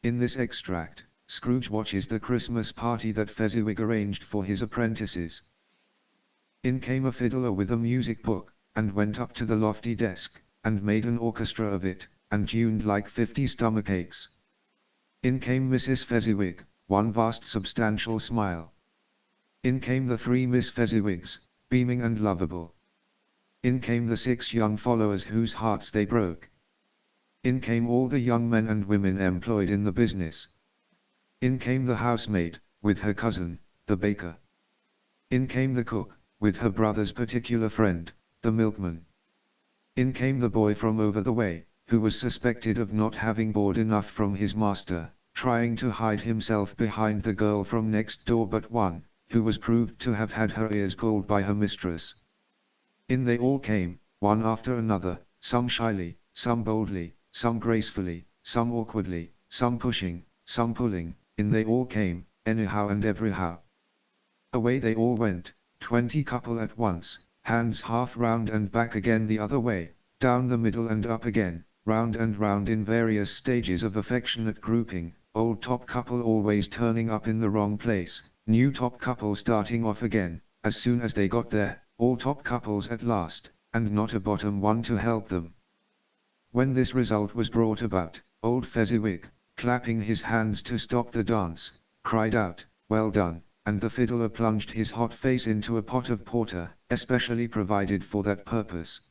In this extract, Scrooge watches the Christmas party that Fezziwig arranged for his apprentices. In came a fiddler with a music book, and went up to the lofty desk, and made an orchestra of it, and tuned like 50 stomachaches. In came Mrs. Fezziwig, one vast substantial smile. In came the 3 Miss Fezziwigs, beaming and lovable. In came the 6 young followers whose hearts they broke. In came all the young men and women employed in the business. In came the housemaid, with her cousin, the baker. In came the cook, with her brother's particular friend, the milkman. In came the boy from over the way, who was suspected of not having board enough from his master, trying to hide himself behind the girl from next door but one, who was proved to have had her ears pulled by her mistress. In they all came, one after another, some shyly, some boldly, some gracefully, some awkwardly, some pushing, some pulling. In they all came, anyhow and everyhow. Away they all went, 20 couple at once, hands half round and back again the other way, down the middle and up again, round and round in various stages of affectionate grouping, old top couple always turning up in the wrong place, new top couple starting off again, as soon as they got there, all top couples at last, and not a bottom one to help them. When this result was brought about, old Fezziwig, clapping his hands to stop the dance, cried out, "Well done," and the fiddler plunged his hot face into a pot of porter, especially provided for that purpose.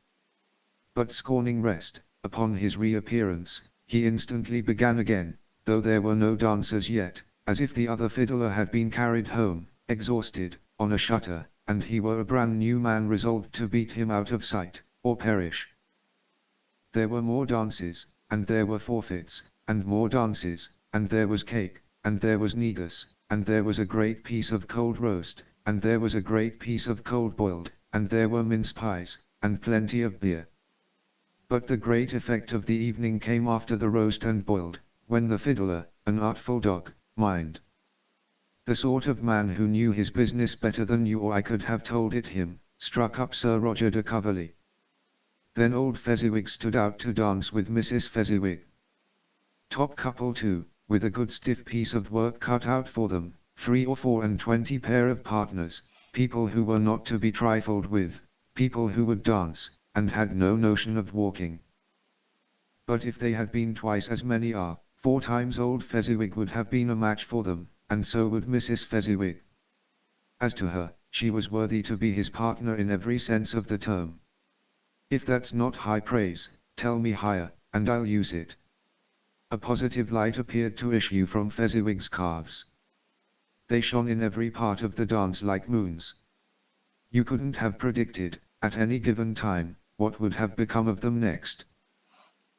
But scorning rest, upon his reappearance, he instantly began again, though there were no dancers yet, as if the other fiddler had been carried home, exhausted, on a shutter, and he were a brand new man resolved to beat him out of sight, or perish. There were more dances, and there were forfeits, and more dances, and there was cake, and there was negus, and there was a great piece of cold roast, and there was a great piece of cold boiled, and there were mince pies, and plenty of beer. But the great effect of the evening came after the roast and boiled, when the fiddler, an artful dog, mind, the sort of man who knew his business better than you or I could have told it him, struck up Sir Roger de Coverley. Then old Fezziwig stood out to dance with Mrs. Fezziwig. Top couple too, with a good stiff piece of work cut out for them, 3 or 4 and 20 pair of partners, people who were not to be trifled with, people who would dance, and had no notion of walking. But if they had been twice as many 4 times old Fezziwig would have been a match for them, and so would Mrs. Fezziwig. As to her, she was worthy to be his partner in every sense of the term. If that's not high praise, tell me higher, and I'll use it. A positive light appeared to issue from Fezziwig's calves. They shone in every part of the dance like moons. You couldn't have predicted, at any given time, what would have become of them next.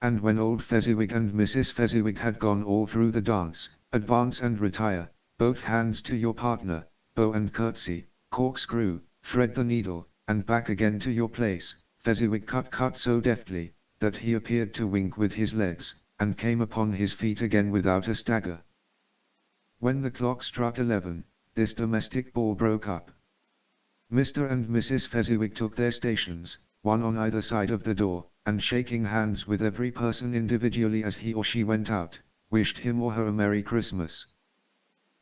And when old Fezziwig and Mrs. Fezziwig had gone all through the dance, advance and retire, both hands to your partner, bow and curtsy, corkscrew, thread the needle, and back again to your place, Fezziwig cut so deftly, that he appeared to wink with his legs, and came upon his feet again without a stagger. When the clock struck 11, this domestic ball broke up. Mr. and Mrs. Fezziwig took their stations, one on either side of the door, and shaking hands with every person individually as he or she went out, wished him or her a Merry Christmas.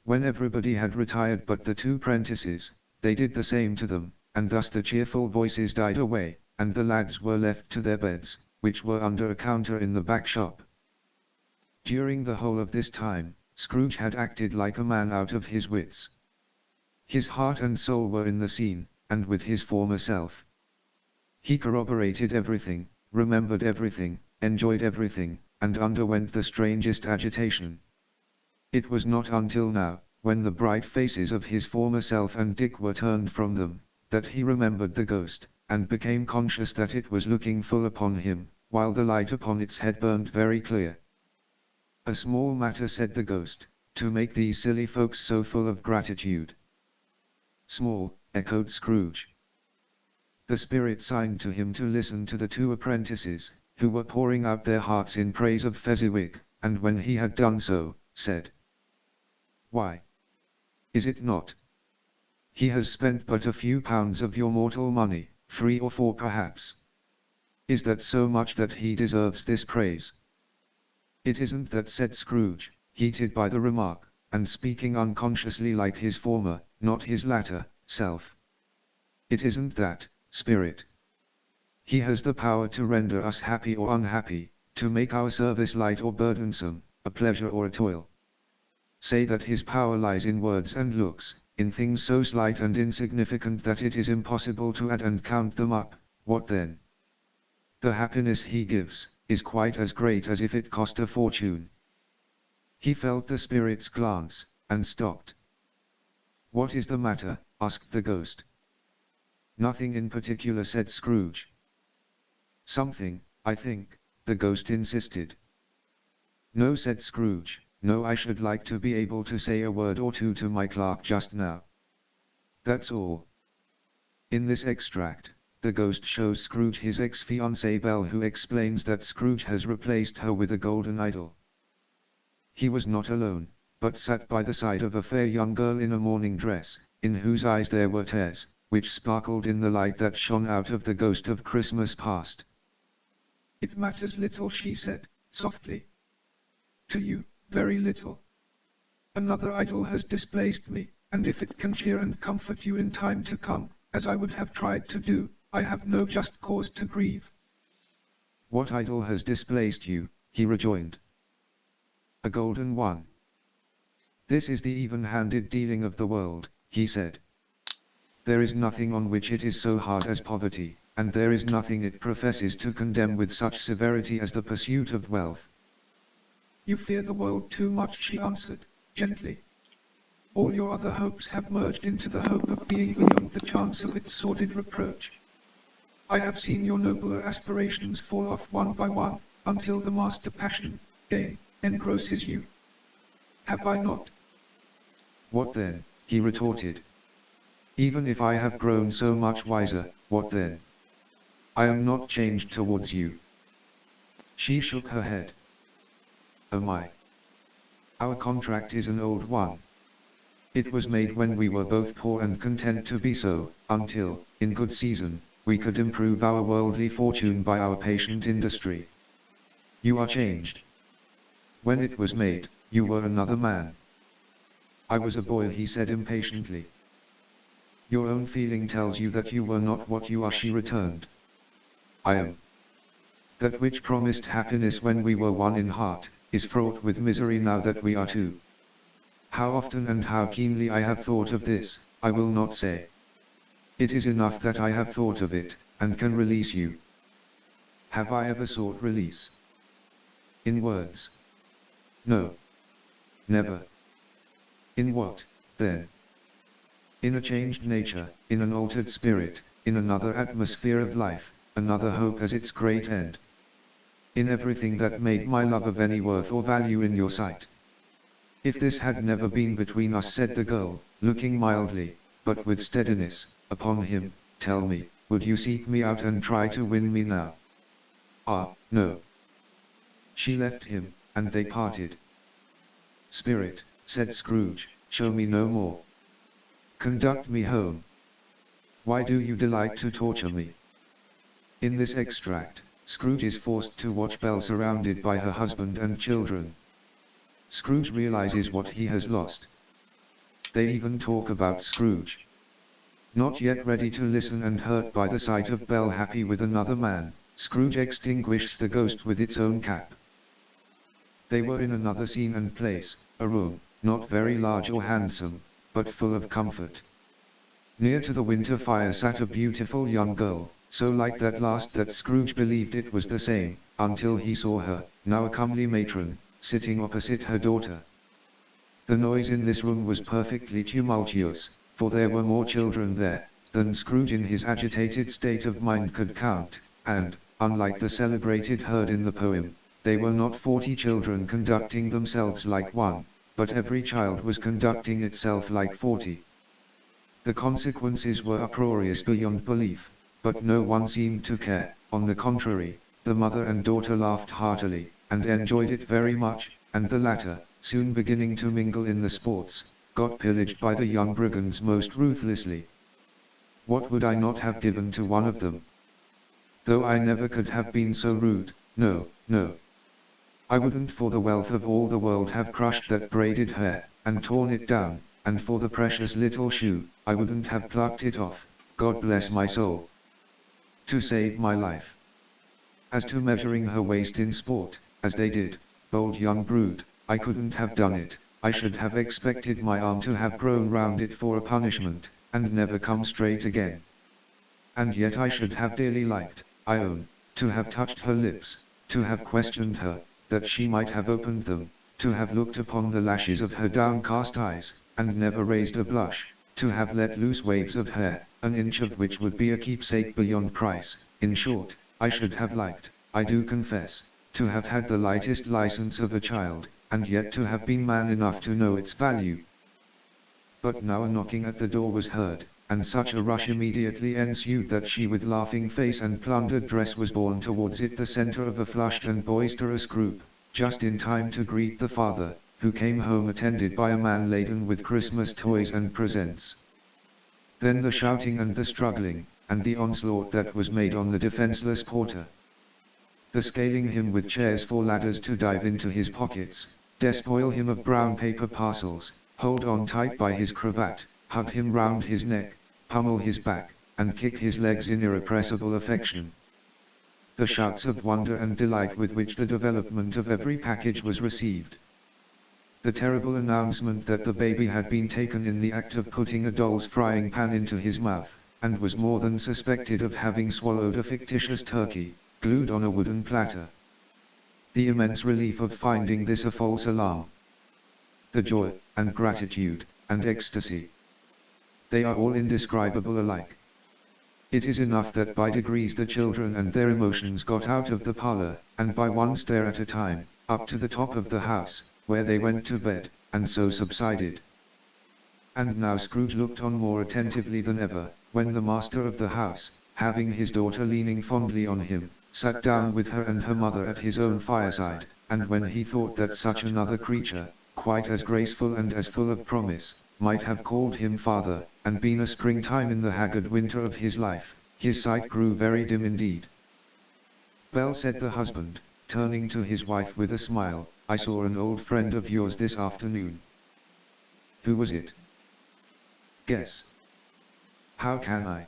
When everybody had retired but the 2 prentices, they did the same to them, and thus the cheerful voices died away, and the lads were left to their beds, which were under a counter in the back shop. During the whole of this time, Scrooge had acted like a man out of his wits. His heart and soul were in the scene, and with his former self. He corroborated everything, remembered everything, enjoyed everything, and underwent the strangest agitation. It was not until now, when the bright faces of his former self and Dick were turned from them, that he remembered the ghost, and became conscious that it was looking full upon him, while the light upon its head burned very clear. "A small matter," said the ghost, "to make these silly folks so full of gratitude." "Small," echoed Scrooge. The spirit signed to him to listen to the 2 apprentices, who were pouring out their hearts in praise of Fezziwig, and when he had done so, said, "Why, is it not? He has spent but a few pounds of your mortal money, 3 or 4 perhaps. Is that so much that he deserves this praise?" "It isn't that," said Scrooge, heated by the remark, and speaking unconsciously like his former, not his latter, self. It isn't that, Spirit. He has the power to render us happy or unhappy, to make our service light or burdensome, a pleasure or a toil. Say that his power lies in words and looks, in things so slight and insignificant that it is impossible to add and count them up, what then? The happiness he gives, is quite as great as if it cost a fortune. He felt the spirit's glance, and stopped. What is the matter? Asked the ghost. Nothing in particular, said Scrooge. Something, I think, the ghost insisted. No, said Scrooge, no, I should like to be able to say a word or two to my clerk just now. That's all. In this extract, the ghost shows Scrooge his ex-fiancée Belle, who explains that Scrooge has replaced her with a golden idol. He was not alone, but sat by the side of a fair young girl in a morning dress, in whose eyes there were tears, which sparkled in the light that shone out of the ghost of Christmas past. It matters little, she said, softly. To you, very little. Another idol has displaced me, and if it can cheer and comfort you in time to come, as I would have tried to do, I have no just cause to grieve. What idol has displaced you? He rejoined. A golden one. This is the even-handed dealing of the world, he said. There is nothing on which it is so hard as poverty, and there is nothing it professes to condemn with such severity as the pursuit of wealth. You fear the world too much, she answered, gently. All your other hopes have merged into the hope of being beyond the chance of its sordid reproach. I have seen your nobler aspirations fall off one by one, until the master passion, gain, engrosses you. Have I not? What then? He retorted. Even if I have grown so much wiser, what then? I am not changed towards you. She shook her head. Oh my. Our contract is an old one. It was made when we were both poor and content to be so, until, in good season, we could improve our worldly fortune by our patient industry. You are changed. When it was made, you were another man. I was a boy, he said impatiently. Your own feeling tells you that you were not what you are, she returned. I am. That which promised happiness when we were one in heart, is fraught with misery now that we are two. How often and how keenly I have thought of this, I will not say. It is enough that I have thought of it, and can release you. Have I ever sought release? In words? No. Never. In what, then? In a changed nature, in an altered spirit, in another atmosphere of life, another hope as its great end. In everything that made my love of any worth or value in your sight. If this had never been between us, said the girl, looking mildly, but with steadiness, upon him, tell me, would you seek me out and try to win me now? Ah, no. She left him, and they parted. Spirit, said Scrooge, show me no more. Conduct me home. Why do you delight to torture me? In this extract, Scrooge is forced to watch Belle surrounded by her husband and children. Scrooge realizes what he has lost. They even talk about Scrooge. Not yet ready to listen and hurt by the sight of Belle happy with another man, Scrooge extinguishes the ghost with its own cap. They were in another scene and place, a room, not very large or handsome, but full of comfort. Near to the winter fire sat a beautiful young girl, so like that last that Scrooge believed it was the same, until he saw her, now a comely matron, sitting opposite her daughter. The noise in this room was perfectly tumultuous, for there were more children there, than Scrooge in his agitated state of mind could count, and, unlike the celebrated herd in the poem, they were not 40 children conducting themselves like one, but every child was conducting itself like 40. The consequences were uproarious beyond belief, but no one seemed to care. On the contrary, the mother and daughter laughed heartily, and enjoyed it very much, and the latter, soon beginning to mingle in the sports, got pillaged by the young brigands most ruthlessly. What would I not have given to one of them? Though I never could have been so rude, no, no. I wouldn't for the wealth of all the world have crushed that braided hair, and torn it down, and for the precious little shoe, I wouldn't have plucked it off, God bless my soul, to save my life. As to measuring her waist in sport, as they did, bold young brood, I couldn't have done it. I should have expected my arm to have grown round it for a punishment, and never come straight again. And yet I should have dearly liked, I own, to have touched her lips, to have questioned her, that she might have opened them, to have looked upon the lashes of her downcast eyes, and never raised a blush, to have let loose waves of hair, an inch of which would be a keepsake beyond price. In short, I should have liked, I do confess, to have had the lightest license of a child, and yet to have been man enough to know its value. But now a knocking at the door was heard, and such a rush immediately ensued that she with laughing face and plundered dress was borne towards it, the centre of a flushed and boisterous group, just in time to greet the father, who came home attended by a man laden with Christmas toys and presents. Then the shouting and the struggling, and the onslaught that was made on the defenceless porter. The scaling him with chairs for ladders to dive into his pockets, despoil him of brown paper parcels, hold on tight by his cravat, hug him round his neck, pummel his back, and kick his legs in irrepressible affection. The shouts of wonder and delight with which the development of every package was received. The terrible announcement that the baby had been taken in the act of putting a doll's frying pan into his mouth, and was more than suspected of having swallowed a fictitious turkey, glued on a wooden platter. The immense relief of finding this a false alarm. The joy, and gratitude, and ecstasy. They are all indescribable alike. It is enough that by degrees the children and their emotions got out of the parlor, and by one stair at a time, up to the top of the house, where they went to bed, and so subsided. And now Scrooge looked on more attentively than ever, when the master of the house, having his daughter leaning fondly on him, sat down with her and her mother at his own fireside, and when he thought that such another creature, quite as graceful and as full of promise, might have called him father, and been a springtime in the haggard winter of his life, his sight grew very dim indeed. Well, said the husband, turning to his wife with a smile, I saw an old friend of yours this afternoon. Who was it? Guess. How can I?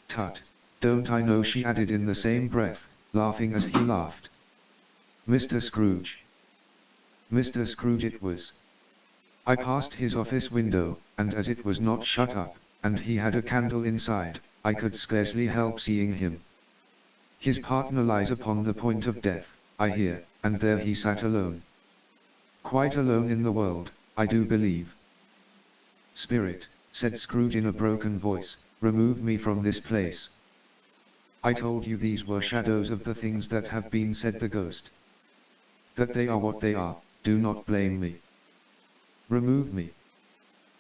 Tut, don't I know, she added in the same breath, laughing as he laughed. Mr. Scrooge. Mr. Scrooge it was. I passed his office window, and as it was not shut up, and he had a candle inside, I could scarcely help seeing him. His partner lies upon the point of death, I hear, and there he sat alone. Quite alone in the world, I do believe. Spirit, said Scrooge in a broken voice, remove me from this place. I told you these were shadows of the things that have been, said the ghost. That they are what they are, do not blame me. Remove me.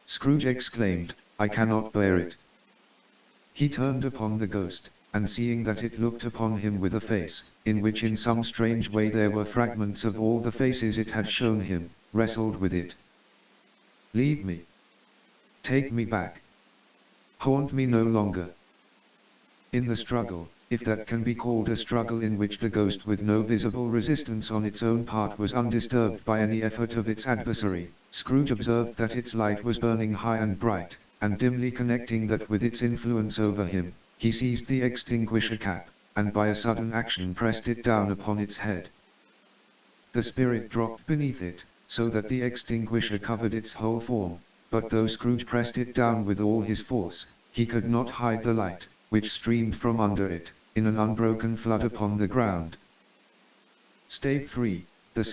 Scrooge exclaimed, I cannot bear it. He turned upon the ghost, and seeing that it looked upon him with a face, in which in some strange way there were fragments of all the faces it had shown him, wrestled with it. Leave me. Take me back. Haunt me no longer. In the struggle, if that can be called a struggle in which the ghost with no visible resistance on its own part was undisturbed by any effort of its adversary, Scrooge observed that its light was burning high and bright, and dimly connecting that with its influence over him, he seized the extinguisher cap, and by a sudden action pressed it down upon its head. The spirit dropped beneath it, so that the extinguisher covered its whole form, but though Scrooge pressed it down with all his force, he could not hide the light, which streamed from under it, in an unbroken flood upon the ground. Stave 3, the